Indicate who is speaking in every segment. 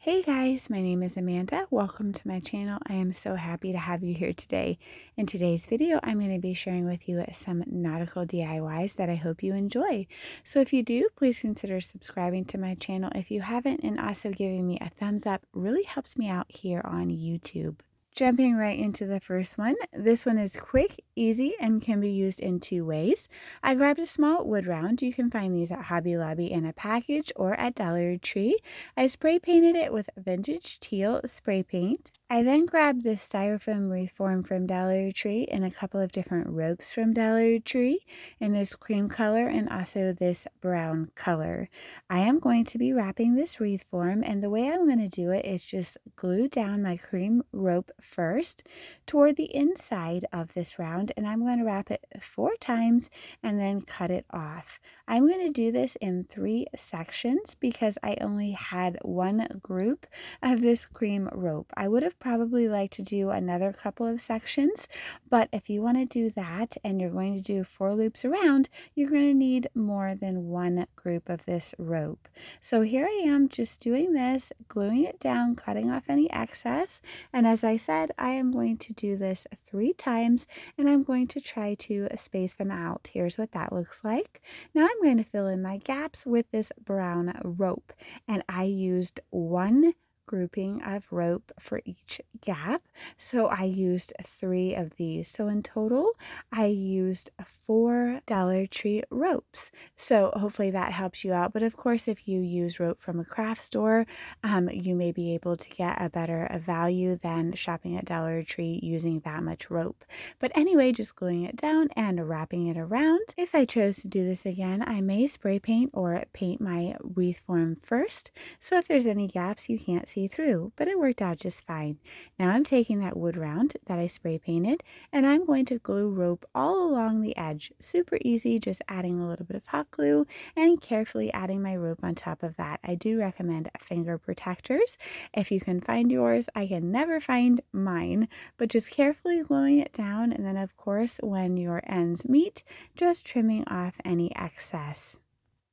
Speaker 1: Hey guys, my name is Amanda. Welcome to my channel. I am so happy to have you here today. In today's video, I'm going to be sharing with you some nautical DIYs that I hope you enjoy. So if you do, please consider subscribing to my channel if you haven't, and also giving me a thumbs up really helps me out here on YouTube. Jumping right into the first one. This one is quick, easy, and can be used in two ways. I grabbed a small wood round. You can find these at Hobby Lobby in a package or at Dollar Tree. I spray painted it with vintage teal spray paint. I then grabbed this styrofoam wreath form from Dollar Tree and a couple of different ropes from Dollar Tree in this cream color and also this brown color. I am going to be wrapping this wreath form, and the way I'm going to do it is just glue down my cream rope first toward the inside of this round, and I'm going to wrap it 4 times and then cut it off. I'm going to do this in 3 sections because I only had one group of this cream rope. I would have probably liked to do another couple of sections, but if you want to do that and you're going to do 4 loops around, you're going to need more than one group of this rope. So here I am just doing this, gluing it down, cutting off any excess, and as I said, I am going to do this 3 times, and I'm going to try to space them out. Here's what that looks like. Now I'm going to fill in my gaps with this brown rope, and I used one grouping of rope for each gap. So I used 3 of these. So in total, I used 4 Dollar Tree ropes. So hopefully that helps you out. But of course, if you use rope from a craft store, you may be able to get a better value than shopping at Dollar Tree using that much rope. But anyway, just gluing it down and wrapping it around. If I chose to do this again, I may spray paint or paint my wreath form first. So if there's any gaps, you can't see through, but it worked out just fine. Now I'm taking that wood round that I spray painted, and I'm going to glue rope all along the edge. Super easy, just adding a little bit of hot glue and carefully adding my rope on top of that. I do recommend finger protectors if you can find yours. I can never find mine, but just carefully gluing it down, and then of course when your ends meet, just trimming off any excess.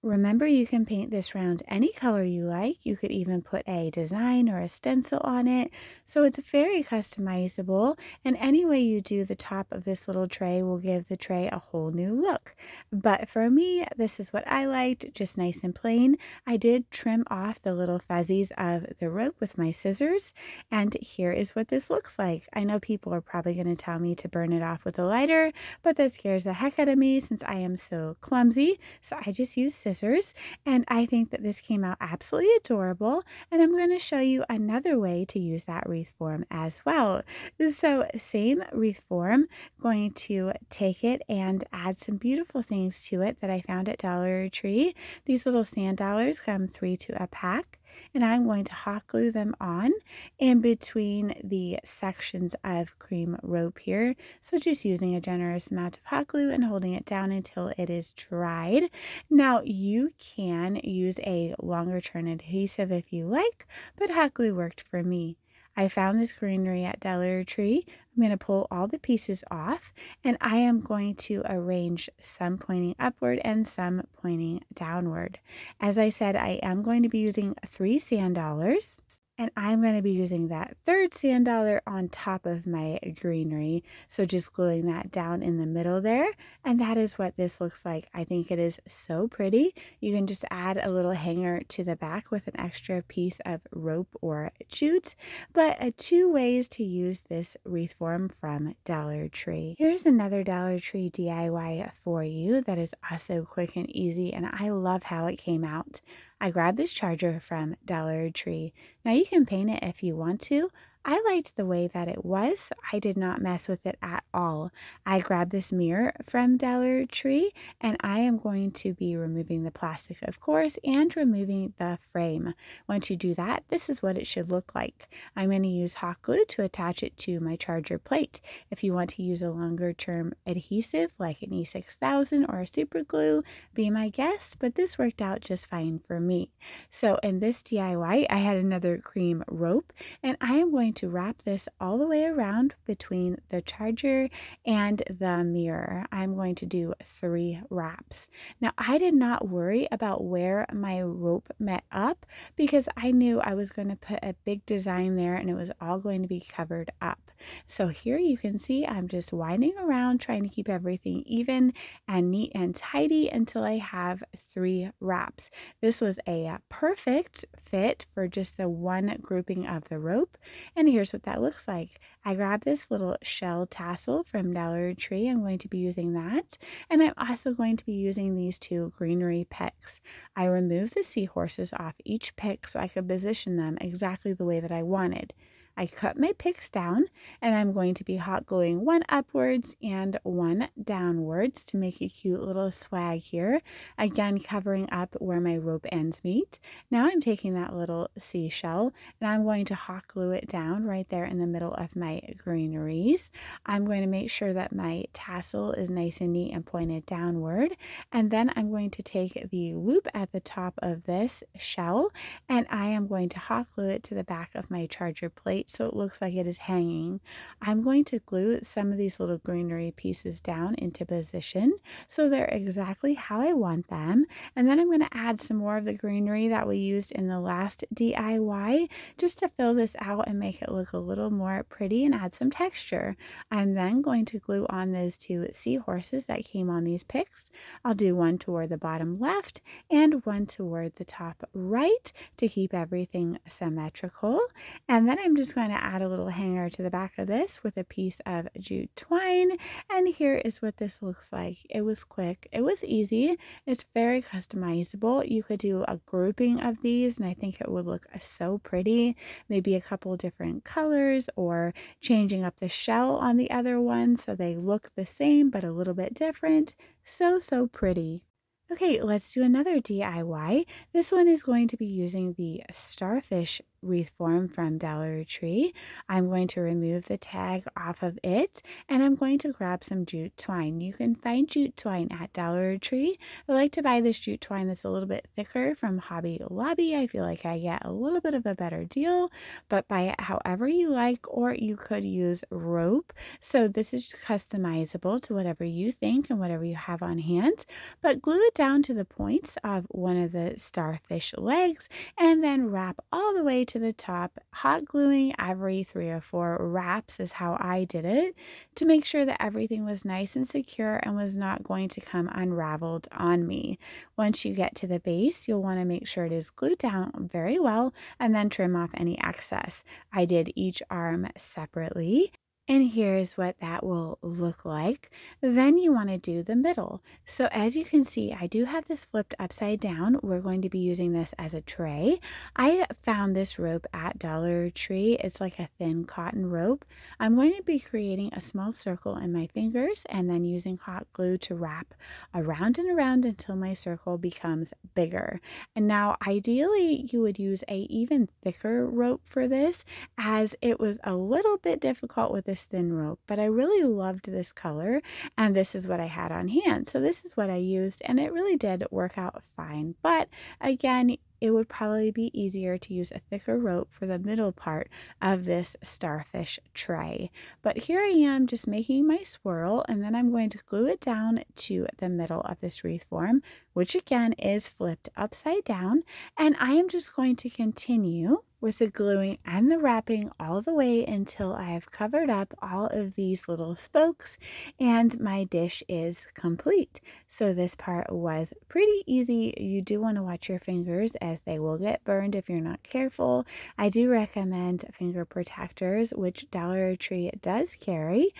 Speaker 1: Remember, you can paint this round any color you like. You could even put a design or a stencil on it. So it's very customizable, and any way you do the top of this little tray will give the tray a whole new look. But for me, this is what I liked, just nice and plain. I did trim off the little fuzzies of the rope with my scissors, and here is what this looks like. I know people are probably going to tell me to burn it off with a lighter, but that scares the heck out of me since I am so clumsy. So I just use scissors, and I think that this came out absolutely adorable, and I'm going to show you another way to use that wreath form as well. So same wreath form, going to take it and add some beautiful things to it that I found at Dollar Tree. These little sand dollars come 3 to a pack, and I'm going to hot glue them on in between the sections of cream rope here. So just using a generous amount of hot glue and holding it down until it is dried. Now you can use a longer turn adhesive if you like, but hot glue worked for me. I found this greenery at Dollar Tree. I'm going to pull all the pieces off, and I am going to arrange some pointing upward and some pointing downward. As I said, I am going to be using 3 sand dollars, and I'm going to be using that 3rd sand dollar on top of my greenery. So just gluing that down in the middle there, and that is what this looks like. I think it is so pretty. You can just add a little hanger to the back with an extra piece of rope or jute. But 2 ways to use this wreath form from Dollar Tree. Here's another Dollar Tree DIY for you that is also quick and easy, and I love how it came out. I grabbed this charger from Dollar Tree. Now you can paint it if you want to. I liked the way that it was, so I did not mess with it at all. I grabbed this mirror from Dollar Tree, and I am going to be removing the plastic, of course, and removing the frame. Once you do that, this is what it should look like. I'm going to use hot glue to attach it to my charger plate. If you want to use a longer term adhesive like an E6000 or a super glue, be my guest, but this worked out just fine for me. So in this DIY, I had another cream rope, and I am going to wrap this all the way around between the charger and the mirror. I'm going to do 3 wraps. Now, I did not worry about where my rope met up because I knew I was going to put a big design there and it was all going to be covered up. So here you can see I'm just winding around trying to keep everything even and neat and tidy until I have 3 wraps. This was a perfect fit for just the one grouping of the rope. And here's what that looks like. I grabbed this little shell tassel from Dollar Tree. I'm going to be using that. And I'm also going to be using these 2 greenery picks. I removed the seahorses off each pick so I could position them exactly the way that I wanted. I cut my picks down and I'm going to be hot gluing one upwards and one downwards to make a cute little swag here. Again, covering up where my rope ends meet. Now I'm taking that little seashell and I'm going to hot glue it down right there in the middle of my greeneries. I'm going to make sure that my tassel is nice and neat and pointed downward. And then I'm going to take the loop at the top of this shell and I am going to hot glue it to the back of my charger plate so it looks like it is hanging. I'm going to glue some of these little greenery pieces down into position so they're exactly how I want them. And then I'm going to add some more of the greenery that we used in the last DIY just to fill this out and make it look a little more pretty and add some texture. I'm then going to glue on those 2 seahorses that came on these picks. I'll do one toward the bottom left and one toward the top right to keep everything symmetrical. And then I'm just going to add a little hanger to the back of this with a piece of jute twine. And here is what this looks like. It was quick. It was easy. It's very customizable. You could do a grouping of these and I think it would look so pretty. Maybe a couple different colors or changing up the shell on the other one so they look the same but a little bit different. So pretty. Okay, let's do another DIY. This one is going to be using the Starfish wreath form from Dollar Tree. I'm going to remove the tag off of it and I'm going to grab some jute twine. You can find jute twine at Dollar Tree. I like to buy this jute twine that's a little bit thicker from Hobby Lobby. I feel like I get a little bit of a better deal, but buy it however you like, or you could use rope. So this is customizable to whatever you think and whatever you have on hand, but glue it down to the points of one of the starfish legs and then wrap all the way to the top. Hot gluing every 3 or 4 wraps is how I did it to make sure that everything was nice and secure and was not going to come unraveled on me. Once you get to the base, you'll want to make sure it is glued down very well and then trim off any excess. I did each arm separately. And here's what that will look like. Then you want to do the middle. So as you can see, I do have this flipped upside down. We're going to be using this as a tray. I found this rope at Dollar Tree. It's like a thin cotton rope. I'm going to be creating a small circle in my fingers and then using hot glue to wrap around and around until my circle becomes bigger. And now ideally you would use a even thicker rope for this, as it was a little bit difficult with this thin rope, but I really loved this color and this is what I had on hand. So this is what I used and it really did work out fine. But again, it would probably be easier to use a thicker rope for the middle part of this starfish tray. But here I am just making my swirl and then I'm going to glue it down to the middle of this wreath form, which again is flipped upside down. And I am just going to continue with the gluing and the wrapping all the way until I have covered up all of these little spokes and my dish is complete. So this part was pretty easy. You do want to watch your fingers as they will get burned if you're not careful. I do recommend finger protectors, which Dollar Tree does carry.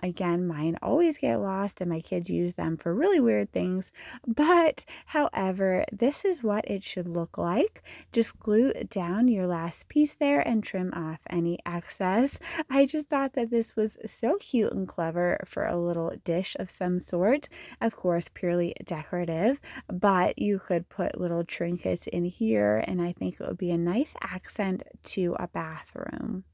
Speaker 1: Again, mine always get lost and my kids use them for really weird things. But however, this is what it should look like. Just glue down your last piece there and trim off any excess. I just thought that this was so cute and clever for a little dish of some sort. Of course, purely decorative, but you could put little trinkets in here and I think it would be a nice accent to a bathroom.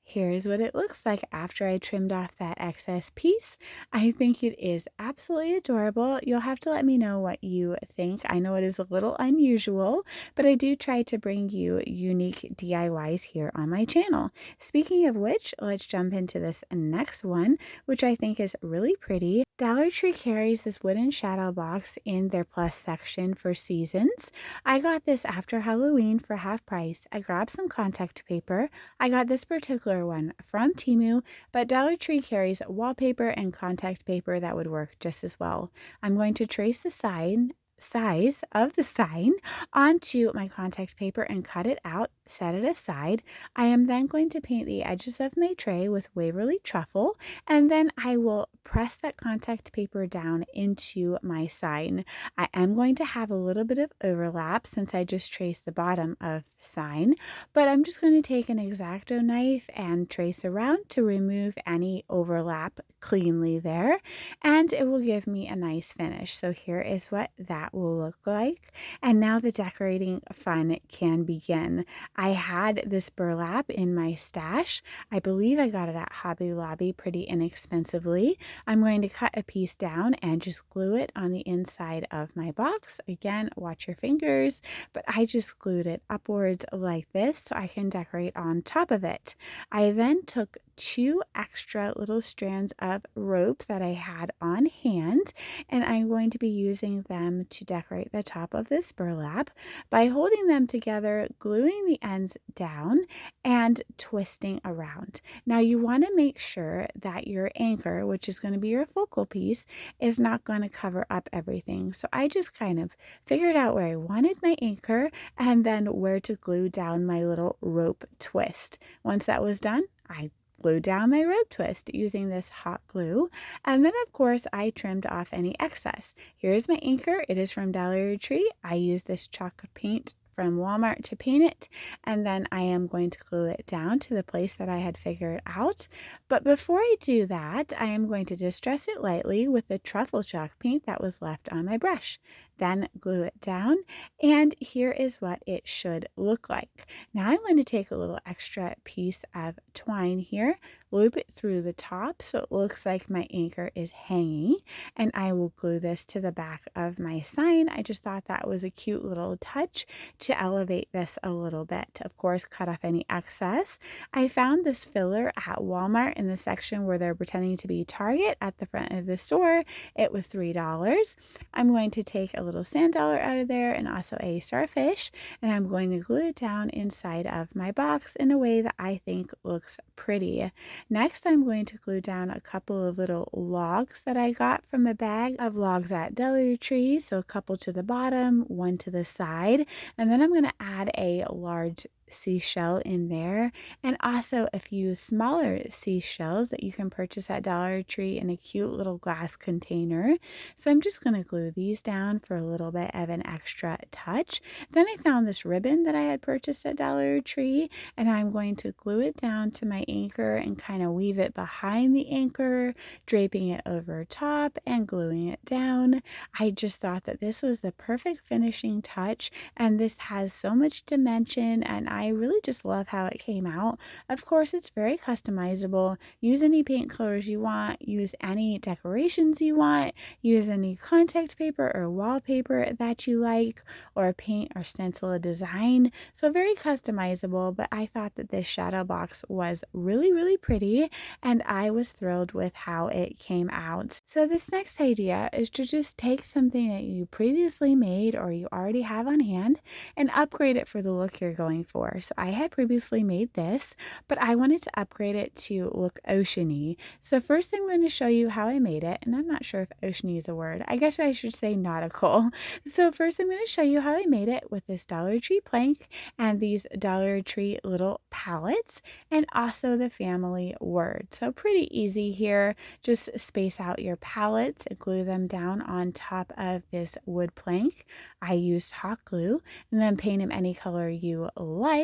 Speaker 1: Here's what it looks like after I trimmed off that excess piece. I think it is absolutely adorable. You'll have to let me know what you think. I know it is a little unusual, but I do try to bring you unique DIYs here on my channel. Speaking of which, let's jump into this next one, which I think is really pretty. Dollar Tree carries this wooden shadow box in their plus section for seasons. I got this after Halloween for half price. I grabbed some contact paper. I got this particular one from Temu, but Dollar Tree carries wallpaper and contact paper that would work just as well. I'm going to trace the size of the sign onto my contact paper and cut it out, set it aside. I am then going to paint the edges of my tray with Waverly Truffle, and then I will press that contact paper down into my sign. I am going to have a little bit of overlap since I just traced the bottom of the sign, but I'm just going to take an X-Acto knife and trace around to remove any overlap cleanly there, and it will give me a nice finish. So here is what that will look like. And now the decorating fun can begin. I had this burlap in my stash. I believe I got it at Hobby Lobby pretty inexpensively. I'm going to cut a piece down and just glue it on the inside of my box. Again, watch your fingers, but I just glued it upwards like this so I can decorate on top of it. I then took 2 extra little strands of rope that I had on hand, and I'm going to be using them to decorate the top of this burlap by holding them together, gluing the ends down, and twisting around. Now you want to make sure that your anchor, which is going to be your focal piece, is not going to cover up everything. So I just kind of figured out where I wanted my anchor and then where to glue down my little rope twist. Once that was done, I glued down my rope twist using this hot glue, and then of course I trimmed off any excess. Here's my anchor. It is from Dollar Tree. I used this chalk paint from Walmart to paint it, and then I am going to glue it down to the place that I had figured out. But before I do that, I am going to distress it lightly with the truffle chalk paint that was left on my brush. Then glue it down, and here is what it should look like. Now I'm going to take a little extra piece of twine here, loop it through the top so it looks like my anchor is hanging, and I will glue this to the back of my sign. I just thought that was a cute little touch to elevate this a little bit. Of course, cut off any excess. I found this filler at Walmart in the section where they're pretending to be Target at the front of the store. It was $3. I'm going to take a little sand dollar out of there and also a starfish, and I'm going to glue it down inside of my box in a way that I think looks pretty. Next, I'm going to glue down a couple of little logs that I got from a bag of logs at Dollar Tree. So a couple to the bottom, one to the side, and then I'm going to add a large seashell in there, and also a few smaller seashells that you can purchase at Dollar Tree in a cute little glass container. So I'm just going to glue these down for a little bit of an extra touch. Then I found this ribbon that I had purchased at Dollar Tree, and I'm going to glue it down to my anchor and kind of weave it behind the anchor, draping it over top and gluing it down. I just thought that this was the perfect finishing touch, and this has so much dimension, and I really just love how it came out. Of course, it's very customizable. Use any paint colors you want, use any decorations you want, use any contact paper or wallpaper that you like, or paint or stencil a design. So very customizable, but I thought that this shadow box was really, really pretty, and I was thrilled with how it came out. So this next idea is to just take something that you previously made or you already have on hand and upgrade it for the look you're going for. So I had previously made this, but I wanted to upgrade it to look oceany. So first I'm going to show you how I made it, and I'm not sure if oceany is a word. I guess I should say nautical. So first I'm going to show you how I made it with this Dollar Tree plank and these Dollar Tree little palettes, and also the family word. So pretty easy here. Just space out your palettes and glue them down on top of this wood plank. I used hot glue, and then paint them any color you like.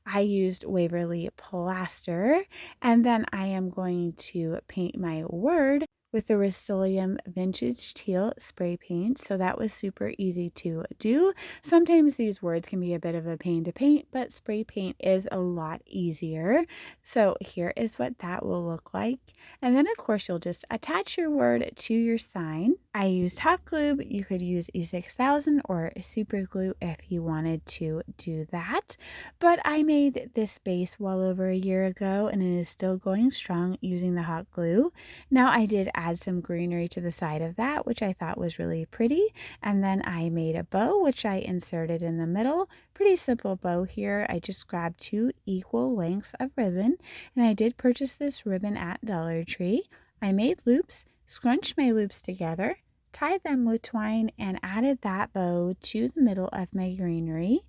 Speaker 1: I used Waverly plaster, and then I am going to paint my word with the Rust-Oleum Vintage Teal spray paint, so that was super easy to do. Sometimes these words can be a bit of a pain to paint, but spray paint is a lot easier. So here is what that will look like. And then of course you'll just attach your word to your sign. I used hot glue, but you could use E6000 or super glue if you wanted to do that. But I made this base well over a year ago and it is still going strong using the hot glue. Now I did add some greenery to the side of that, which I thought was really pretty. And then I made a bow, which I inserted in the middle. Pretty simple bow here. I just grabbed 2 equal lengths of ribbon, and I did purchase this ribbon at Dollar Tree. I made loops, scrunched my loops together, tied them with twine, and added that bow to the middle of my greenery.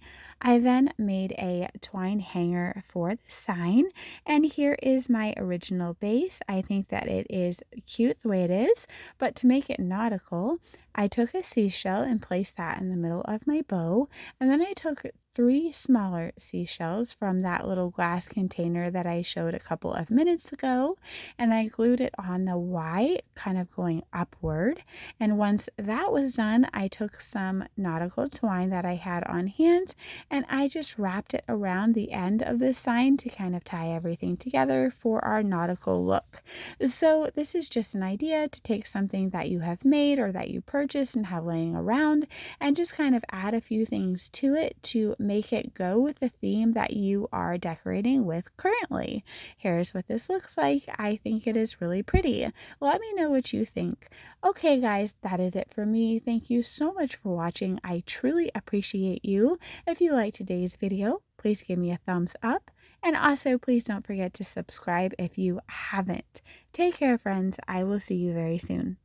Speaker 1: I then made a twine hanger for the sign, and here is my original base. I think that it is cute the way it is, but to make it nautical, I took a seashell and placed that in the middle of my bow, and then I took 3 smaller seashells from that little glass container that I showed a couple of minutes ago, and I glued it on the Y, kind of going upward. And once that was done, I took some nautical twine that I had on hand, and I just wrapped it around the end of the sign to kind of tie everything together for our nautical look. So this is just an idea to take something that you have made or that you purchased and have laying around and just kind of add a few things to it to make it go with the theme that you are decorating with currently. Here's what this looks like. I think it is really pretty. Let me know what you think. Okay guys, that is it for me. Thank you so much for watching. I truly appreciate you. If you liked today's video, please give me a thumbs up. And also, please don't forget to subscribe if you haven't. Take care, friends. I will see you very soon.